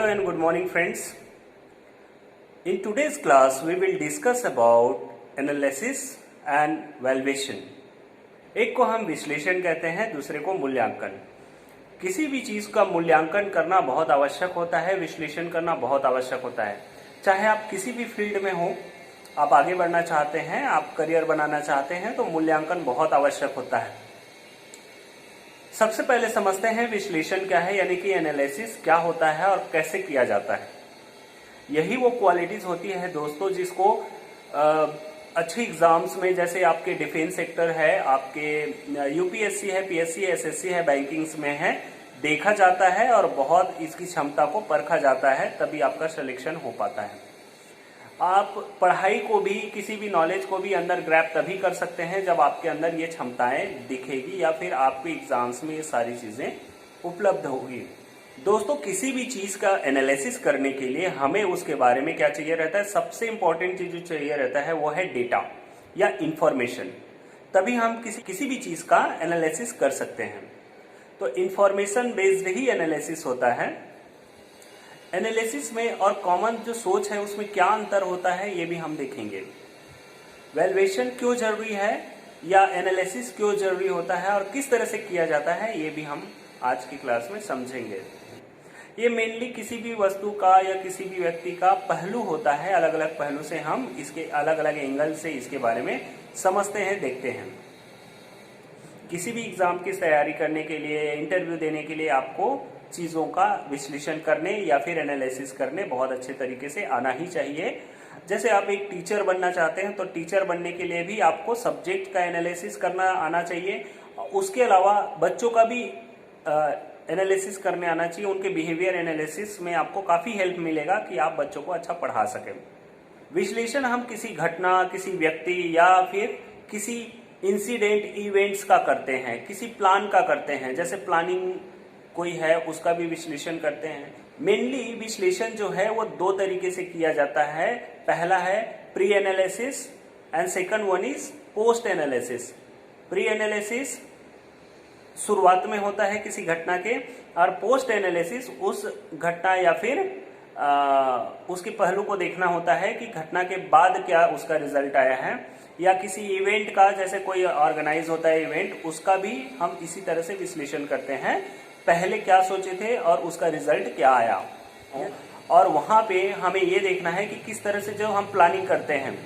Hello and good morning friends. In today's class we will discuss about analysis and valuation. एक को हम विश्लेषण कहते हैं, दूसरे को मूल्यांकन। किसी भी चीज का मूल्यांकन करना बहुत आवश्यक होता है, विश्लेषण करना बहुत आवश्यक होता है। चाहे आप किसी भी फील्ड में हो, आप आगे बढ़ना चाहते हैं, आप करियर बनाना चाहते हैं, तो मूल्यांकन बहुत आवश्यक होता है। सबसे पहले समझते हैं विश्लेषण क्या है, यानी कि एनालिसिस क्या होता है और कैसे किया जाता है। यही वो क्वालिटीज होती है दोस्तों जिसको अच्छे एग्जाम्स में, जैसे आपके डिफेंस सेक्टर है, आपके यूपीएससी है, पीएससी है, एसएससी है, बैंकिंग्स में है, देखा जाता है और बहुत इसकी क्षमता को परखा जाता है, तभी आपका सिलेक्शन हो पाता है। आप पढ़ाई को भी, किसी भी नॉलेज को भी अंदर ग्रैब तभी कर सकते हैं जब आपके अंदर ये क्षमताएं दिखेगी या फिर आपके एग्जाम्स में ये सारी चीजें उपलब्ध होगी। दोस्तों, किसी भी चीज का एनालिसिस करने के लिए हमें उसके बारे में क्या चाहिए रहता है, सबसे इंपॉर्टेंट चीज जो चाहिए रहता है वो है डेटा या इंफॉर्मेशन। तभी हम किसी भी चीज का एनालिसिस कर सकते हैं। तो इंफॉर्मेशन बेस्ड ही एनालिसिस होता है। एनालिसिस में और कॉमन जो सोच है उसमें क्या अंतर होता है ये भी हम देखेंगे। वैल्यूएशन क्यों जरूरी है या एनालिसिस क्यों जरूरी होता है और किस तरह से किया जाता है ये भी हम आज की क्लास में समझेंगे। ये मेनली किसी भी वस्तु का या किसी भी व्यक्ति का पहलू होता है। अलग अलग पहलू से हम इसके अलग अलग एंगल से इसके बारे में समझते हैं, देखते हैं। किसी भी एग्जाम की तैयारी करने के लिए, इंटरव्यू देने के लिए आपको चीजों का विश्लेषण करने या फिर एनालिसिस करने बहुत अच्छे तरीके से आना ही चाहिए। जैसे आप एक टीचर बनना चाहते हैं तो टीचर बनने के लिए भी आपको सब्जेक्ट का एनालिसिस करना आना चाहिए। उसके अलावा बच्चों का भी एनालिसिस करने आना चाहिए। उनके बिहेवियर एनालिसिस में आपको काफी हेल्प मिलेगा कि आप बच्चों को अच्छा पढ़ा सकें। विश्लेषण हम किसी घटना, किसी व्यक्ति या फिर किसी इंसिडेंट, इवेंट्स का करते हैं, किसी प्लान का करते हैं। जैसे प्लानिंग कोई है उसका भी विश्लेषण करते हैं। मेनली विश्लेषण जो है वो दो तरीके से किया जाता है। पहला है pre analysis and second one is post analysis. Pre analysis शुरुआत में होता है किसी घटना के, और पोस्ट एनालिसिस उस घटना या फिर उसके पहलू को देखना होता है कि घटना के बाद क्या उसका रिजल्ट आया है, या किसी इवेंट का, जैसे कोई ऑर्गेनाइज होता है इवेंट, उसका भी हम इसी तरह से विश्लेषण करते हैं। पहले क्या सोचे थे और उसका रिजल्ट क्या आया, और वहां पे हमें ये देखना है कि किस तरह से जो हम प्लानिंग करते हैं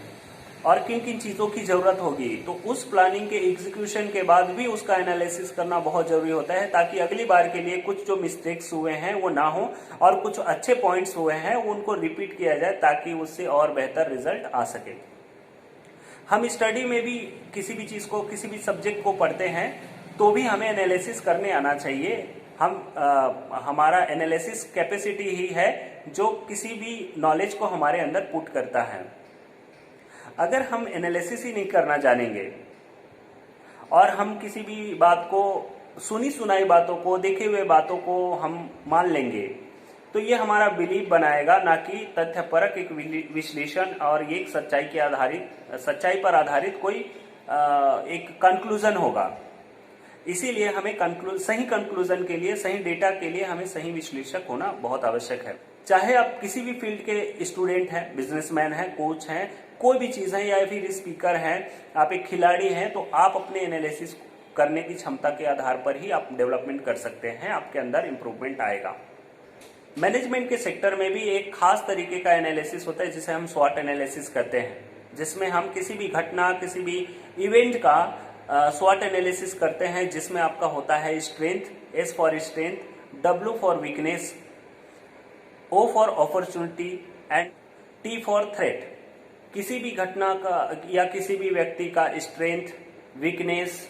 और किन किन चीजों की जरूरत होगी। तो उस प्लानिंग के एग्जीक्यूशन के बाद भी उसका एनालिसिस करना बहुत जरूरी होता है, ताकि अगली बार के लिए कुछ जो मिस्टेक्स हुए हैं वो ना हो और कुछ अच्छे पॉइंट्स हुए हैं उनको रिपीट किया जाए, ताकि उससे और बेहतर रिजल्ट आ सके। हम स्टडी में भी किसी भी चीज को, किसी भी सब्जेक्ट को पढ़ते हैं तो भी हमें एनालिसिस करने आना चाहिए। हमारा एनालिसिस कैपेसिटी ही है जो किसी भी नॉलेज को हमारे अंदर पुट करता है। अगर हम एनालिसिस ही नहीं करना जानेंगे और हम किसी भी बात को, सुनी सुनाई बातों को, देखे हुए बातों को हम मान लेंगे, तो ये हमारा बिलीफ बनाएगा, ना कि तथ्यपरक एक विश्लेषण और एक सच्चाई पर आधारित कोई एक कंक्लूजन होगा। इसीलिए हमें सही कंक्लूजन के लिए, सही डेटा के लिए हमें सही विश्लेषक होना बहुत आवश्यक है। चाहे आप किसी भी फील्ड के स्टूडेंट हैं, बिजनेसमैन हैं, कोच हैं, कोई भी चीज है, या फिर स्पीकर हैं, आप एक खिलाड़ी हैं, तो आप अपने एनालिसिस करने की क्षमता के आधार पर ही आप डेवलपमेंट कर सकते हैं, आपके अंदर इंप्रूवमेंट आएगा। मैनेजमेंट के सेक्टर में भी एक खास तरीके का एनालिसिस होता है जिसे हम स्वॉट एनालिसिस कहते हैं, जिसमें हम किसी भी घटना, किसी भी इवेंट का स्वॉट एनालिसिस करते हैं, जिसमें आपका होता है strength, S for strength, W for weakness, O for opportunity and T for threat. किसी भी घटना का या किसी भी व्यक्ति का strength, weakness,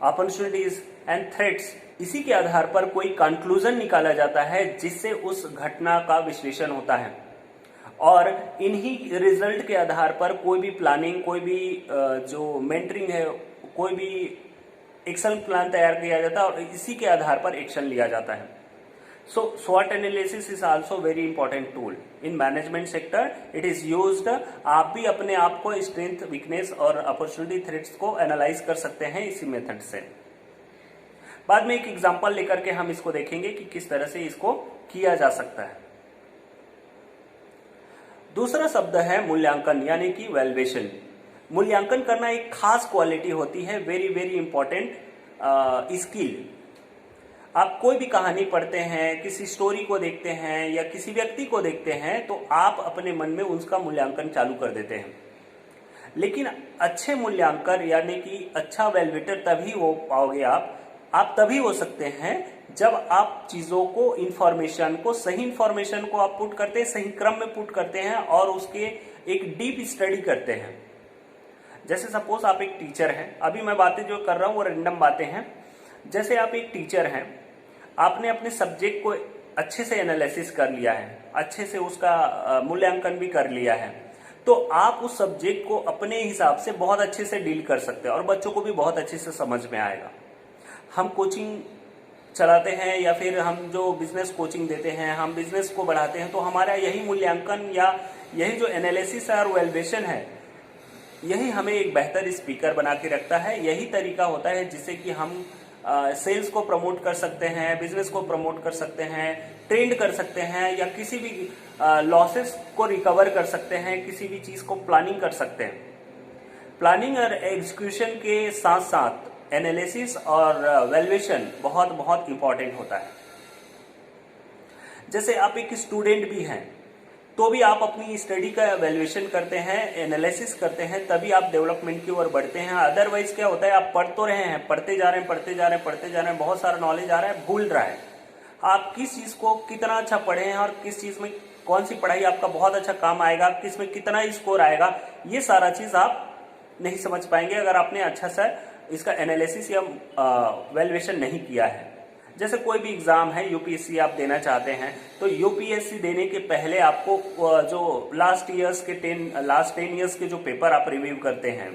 opportunities and threats, इसी के आधार पर कोई कंक्लूजन निकाला जाता है जिससे उस घटना का विश्लेषण होता है, और इन्हीं रिजल्ट के आधार पर कोई भी प्लानिंग, कोई भी जो मेंटरिंग है, कोई भी एक्शन प्लान तैयार किया जाता है और इसी के आधार पर एक्शन लिया जाता है। सो SWOT analysis is also very important tool in management sector. It is used. आप भी अपने आप को स्ट्रेंथ, वीकनेस और अपॉर्चुनिटी, थ्रेट्स को एनालाइज कर सकते हैं इसी मेथड से। बाद में एक एग्जांपल लेकर के हम इसको देखेंगे कि किस तरह से इसको किया जा सकता है। दूसरा शब्द है मूल्यांकन यानी कि वैल्यूएशन। मूल्यांकन करना एक खास क्वालिटी होती है, वेरी वेरी इंपॉर्टेंट स्किल। आप कोई भी कहानी पढ़ते हैं, किसी स्टोरी को देखते हैं या किसी व्यक्ति को देखते हैं तो आप अपने मन में उसका मूल्यांकन चालू कर देते हैं। लेकिन अच्छे मूल्यांकन यानी कि अच्छा वैल्यूएटर तभी हो पाओगे आप तभी हो सकते हैं जब आप चीजों को, सही इंफॉर्मेशन को आप पुट करते हैं, सही क्रम में पुट करते हैं और उसके एक डीप स्टडी करते हैं। जैसे सपोज आप एक टीचर हैं, अभी मैं बातें जो कर रहा हूं वो रैंडम बातें हैं। जैसे आप एक टीचर हैं, आपने अपने सब्जेक्ट को अच्छे से एनालिसिस कर लिया है, अच्छे से उसका मूल्यांकन भी कर लिया है, तो आप उस सब्जेक्ट को अपने हिसाब से बहुत अच्छे से डील कर सकते हैं और बच्चों को भी बहुत अच्छे से समझ में आएगा। हम कोचिंग चलाते हैं या फिर हम जो बिजनेस कोचिंग देते हैं, हम बिजनेस को बढ़ाते हैं, तो हमारा यही मूल्यांकन या यही जो एनालिसिस और वैल्यूएशन है, यही हमें एक बेहतर स्पीकर बना के रखता है। यही तरीका होता है जिससे कि हम सेल्स को प्रमोट कर सकते हैं, बिजनेस को प्रमोट कर सकते हैं, ट्रेंड कर सकते हैं या किसी भी लॉसेस को रिकवर कर सकते हैं, किसी भी चीज को प्लानिंग कर सकते हैं। प्लानिंग और एग्जीक्यूशन के साथ साथ एनालिसिस और वैल्यूएशन बहुत बहुत इंपॉर्टेंट होता है। जैसे आप एक स्टूडेंट भी हैं तो भी आप अपनी स्टडी का वैल्यूएशन करते हैं, एनालिसिस करते हैं, तभी आप डेवलपमेंट की ओर बढ़ते हैं। अदरवाइज क्या होता है, आप पढ़ तो रहे हैं, पढ़ते जा रहे हैं, बहुत सारा नॉलेज आ रहा है, भूल रहा है। आप किस चीज को कितना अच्छा पढ़े हैं और किस चीज में कौन सी पढ़ाई आपका बहुत अच्छा काम आएगा, किस में कितना स्कोर आएगा, ये सारा चीज आप नहीं समझ पाएंगे अगर आपने अच्छा सा इसका एनालिसिस या वैल्यूएशन नहीं किया है। जैसे कोई भी एग्जाम है, यूपीएससी आप देना चाहते हैं, तो यूपीएससी देने के पहले आपको जो लास्ट 10 इयर्स के जो पेपर आप रिव्यू करते हैं,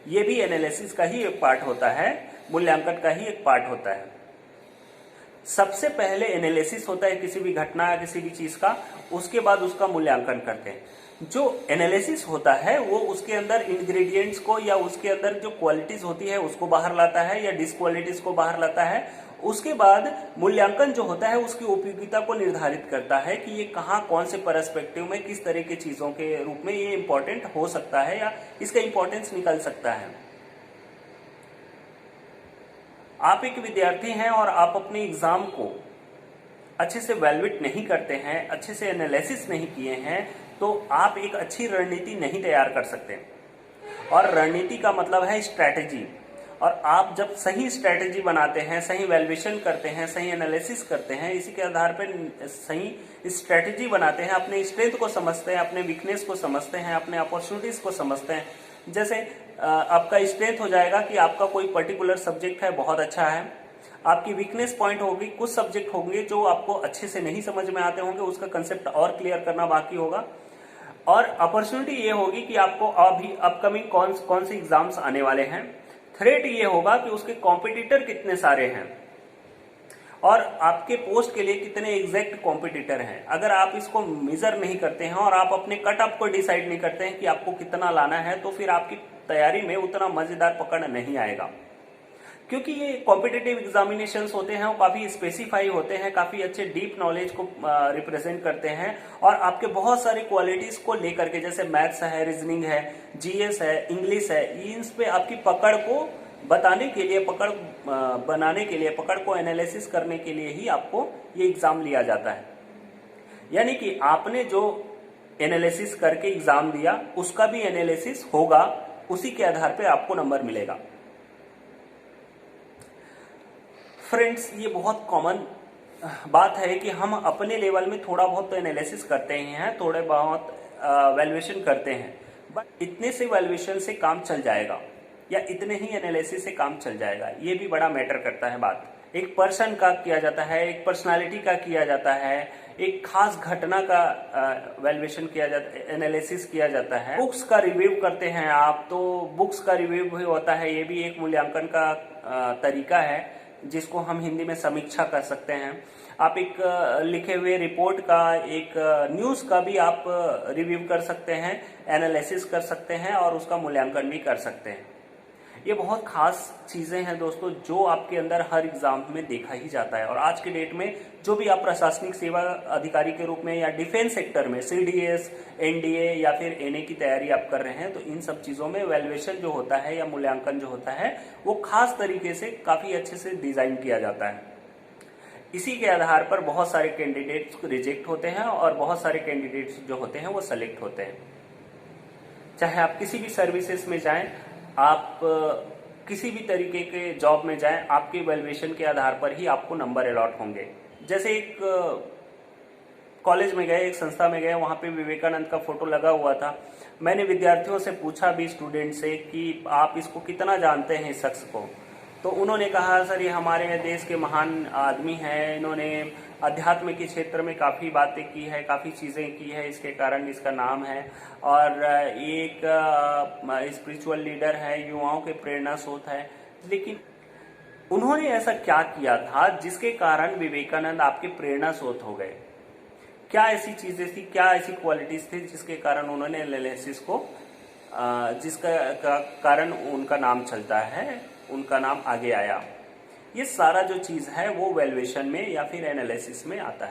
ये भी एनालिसिस का ही एक पार्ट होता है, मूल्यांकन का ही एक पार्ट होता है। सबसे पहले एनालिसिस होता है किसी भी घटना, किसी भी चीज का, उसके बाद उसका मूल्यांकन करते हैं। जो एनालिसिस होता है वो उसके अंदर इंग्रेडिएंट्स को या उसके अंदर जो क्वालिटीज होती है उसको बाहर लाता है या डिसक्वालिटीज को बाहर लाता है। उसके बाद मूल्यांकन जो होता है उसकी उपयोगिता को निर्धारित करता है कि ये कहाँ, कौन से पर्सपेक्टिव में, किस तरह की चीजों के रूप में ये इंपॉर्टेंट हो सकता है या इसका इंपॉर्टेंस निकल सकता है। आप एक विद्यार्थी हैं और आप अपने एग्जाम को अच्छे से वैल्यूएट नहीं करते हैं, अच्छे से एनालिसिस नहीं किए हैं, तो आप एक अच्छी रणनीति नहीं तैयार कर सकते। और रणनीति का मतलब है स्ट्रैटेजी। और आप जब सही स्ट्रैटेजी बनाते हैं, सही वैल्यूएशन करते हैं, सही एनालिसिस करते हैं, इसी के आधार पर सही स्ट्रैटेजी बनाते हैं, अपने स्ट्रेंथ को समझते हैं, अपने वीकनेस को समझते हैं, अपने अपॉर्चुनिटीज को समझते हैं। जैसे आपका स्ट्रेंथ हो जाएगा कि आपका कोई पर्टिकुलर सब्जेक्ट है, बहुत अच्छा है। आपकी वीकनेस पॉइंट होगी, कुछ सब्जेक्ट होंगे जो आपको अच्छे से नहीं समझ में आते होंगे, उसका कंसेप्ट और क्लियर करना बाकी होगा। और अपॉर्चुनिटी ये होगी कि आपको अभी अपकमिंग कौन से एग्जाम्स आने वाले हैं। थ्रेट ये होगा कि उसके कॉम्पिटिटर कितने सारे हैं और आपके पोस्ट के लिए कितने एग्जैक्ट कॉम्पिटिटर हैं। अगर आप इसको मेजर नहीं करते हैं और आप अपने कट ऑफ को डिसाइड नहीं करते हैं कि आपको कितना लाना है, तो फिर आपकी तैयारी में उतना मजेदार पकड़ नहीं आएगा। क्योंकि ये कॉम्पिटिटिव एग्जामिनेशंस होते हैं, वो काफी स्पेसिफाई होते हैं, काफी अच्छे डीप नॉलेज को रिप्रेजेंट करते हैं और आपके बहुत सारी क्वालिटीज को लेकर के, जैसे मैथ्स है, रीजनिंग है, जीएस है, इंग्लिश है, इन पे आपकी पकड़ को बताने के लिए, पकड़ बनाने के लिए, पकड़ को एनालिसिस करने के लिए ही आपको ये एग्जाम लिया जाता है। यानी कि आपने जो एनालिसिस करके एग्जाम दिया उसका भी एनालिसिस होगा, उसी के आधार पे आपको नंबर मिलेगा। फ्रेंड्स, ये बहुत कॉमन बात है कि हम अपने लेवल में थोड़ा बहुत तो एनालिसिस करते ही हैं, थोड़े बहुत वैल्यूएशन करते हैं, बट इतने से वैल्यूएशन से काम चल जाएगा या इतने ही एनालिसिस से काम चल जाएगा, ये भी बड़ा मैटर करता है। बात एक पर्सन का किया जाता है, एक पर्सनालिटी का किया जाता है, एक खास घटना का वैल्यूएशन किया जाता है, एनालिसिस किया जाता है। बुक्स का रिव्यू करते हैं आप, तो बुक्स का रिव्यू भी होता है, ये भी एक मूल्यांकन का तरीका है जिसको हम हिंदी में समीक्षा कर सकते हैं। आप एक लिखे हुए रिपोर्ट का, एक न्यूज का भी आप रिव्यू कर सकते हैं, एनालिसिस कर सकते हैं और उसका मूल्यांकन भी कर सकते हैं। ये बहुत खास चीजें हैं दोस्तों, जो आपके अंदर हर एग्जाम में देखा ही जाता है। और आज के डेट में जो भी आप प्रशासनिक सेवा अधिकारी के रूप में या डिफेंस सेक्टर में CDS, NDA या फिर NA की तैयारी आप कर रहे हैं, तो इन सब चीजों में वैल्यूएशन जो होता है या मूल्यांकन जो होता है वो खास तरीके से काफी अच्छे से डिजाइन किया जाता है। इसी के आधार पर बहुत सारे कैंडिडेट्स रिजेक्ट होते हैं और बहुत सारे कैंडिडेट्स जो होते हैं वो सेलेक्ट होते हैं। चाहे आप किसी भी सर्विसेज में जाएं, आप किसी भी तरीके के जॉब में जाएं, आपके वैल्यूएशन के आधार पर ही आपको नंबर अलॉट होंगे। जैसे एक कॉलेज में गए, एक संस्था में गए, वहां पे विवेकानंद का फोटो लगा हुआ था। मैंने विद्यार्थियों से पूछा भी, स्टूडेंट से, कि आप इसको कितना जानते हैं इस शख्स को। तो उन्होंने कहा, सर ये हमारे देश के महान आदमी हैं, इन्होंने अध्यात्म के क्षेत्र में काफ़ी बातें की है, काफ़ी चीज़ें की है, इसके कारण इसका नाम है। और ये एक स्पिरिचुअल लीडर है, युवाओं के प्रेरणा स्रोत है। लेकिन उन्होंने ऐसा क्या किया था जिसके कारण विवेकानंद आपके प्रेरणा स्रोत हो गए? क्या ऐसी चीजें थी, क्या ऐसी क्वालिटीज थी जिसके कारण उन्होंने एनालिसिस को जिसका कारण उनका नाम चलता है, उनका नाम आगे आया? ये सारा जो चीज है वो वैल्यूएशन में या फिर एनालिसिस में आता है।